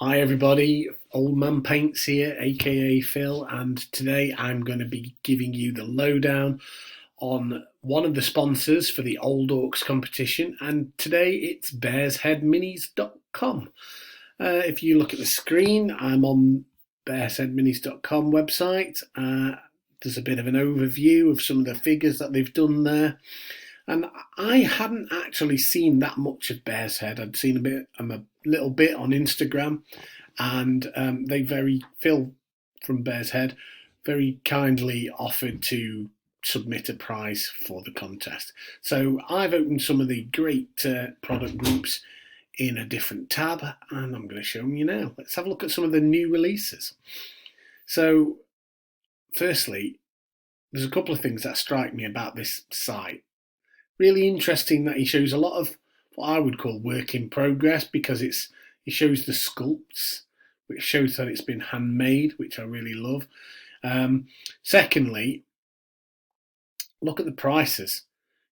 Hi everybody, Old Man Paints here, aka Phil, and today I'm going to be giving you the lowdown on one of the sponsors for the Old Orcs competition, and today it's Bearsheadminis.com. If you look at the screen, I'm on Bearsheadminis.com website. There's a bit of an overview of some of the figures that they've done there. And I hadn't actually seen that much of Bear's Head. I'd seen a little bit on Instagram, and Phil from Bear's Head very kindly offered to submit a prize for the contest. So I've opened some of the great product groups in a different tab, and I'm going to show them you now. Let's have a look at some of the new releases. So, firstly, there's a couple of things that strike me about this site. Really interesting that he shows a lot of what I would call work in progress, because he shows the sculpts, which shows that it's been handmade, which I really love. Secondly, look at the prices.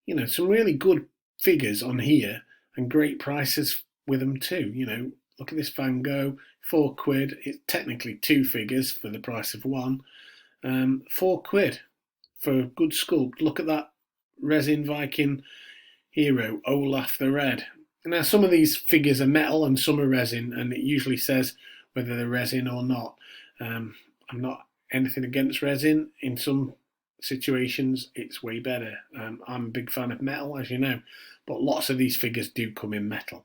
You know, some really good figures on here and great prices with them too. You know, look at this Van Gogh, £4. It's technically two figures for the price of one. £4 for a good sculpt. Look at that resin Viking hero, Olaf the Red. Now, some of these figures are metal and some are resin, and it usually says whether they're resin or not. I'm not anything against resin. In some situations, it's way better. I'm a big fan of metal, as you know, but lots of these figures do come in metal.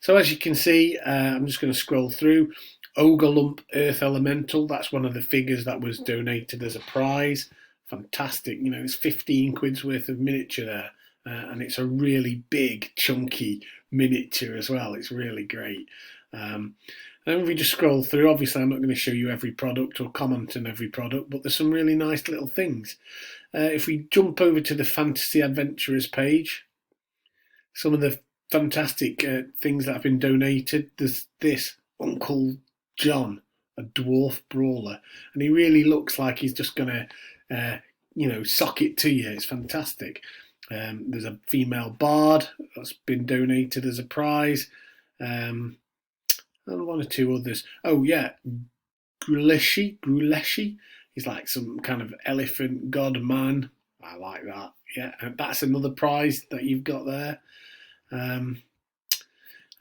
So as you can see, I'm just going to scroll through. Ogre Lump Earth Elemental, that's one of the figures that was donated as a prize. Fantastic, you know, it's 15 quid's worth of miniature there, and it's a really big, chunky miniature as well. It's really great. And if we just scroll through, obviously I'm not going to show you every product or comment on every product, but there's some really nice little things. If we jump over to the Fantasy Adventurers page, some of the fantastic things that have been donated. There's this Uncle John, a dwarf brawler, and he really looks like he's just going to sock it to you. It's fantastic. There's a female bard that's been donated as a prize, and one or two others. Oh yeah, Gruleshi. He's like some kind of elephant god man. I like that. Yeah, and that's another prize that you've got there. And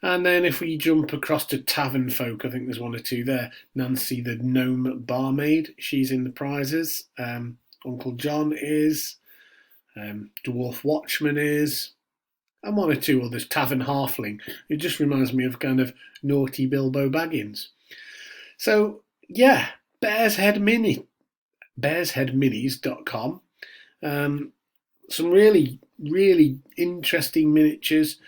then if we jump across to Tavern Folk, I think there's one or two there. Nancy the Gnome Barmaid, she's in the prizes. Uncle John is. Dwarf Watchman is. And one or two others. Tavern Halfling. It just reminds me of kind of naughty Bilbo Baggins. So, yeah, Bearsheadminis.com. Some really, really interesting miniatures.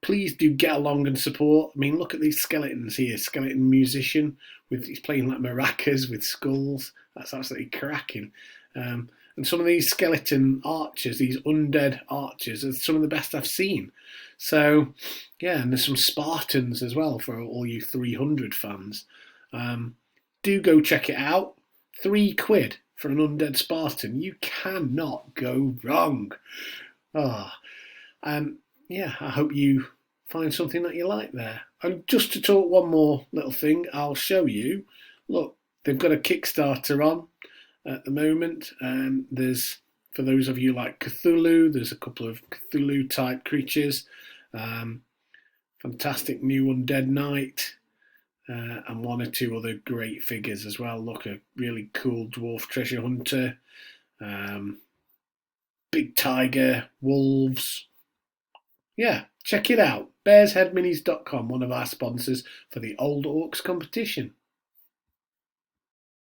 Please do get along and support. I mean, look at these skeletons here. Skeleton musician, he's playing like maracas with skulls. That's absolutely cracking. And some of these skeleton archers, these undead archers, are some of the best I've seen. So, yeah, and there's some Spartans as well for all you 300 fans. Do go check it out. £3 for an undead Spartan. You cannot go wrong. Yeah, I hope you find something that you like there. And just to talk one more little thing, I'll show you. Look, they've got a Kickstarter on at the moment. There's, for those of you like Cthulhu, there's a couple of Cthulhu type creatures. Fantastic new Undead Knight. And one or two other great figures as well. Look, a really cool dwarf treasure hunter. Big tiger, wolves. Yeah, check it out. Bearsheadminis.com, one of our sponsors for the Old Orcs competition.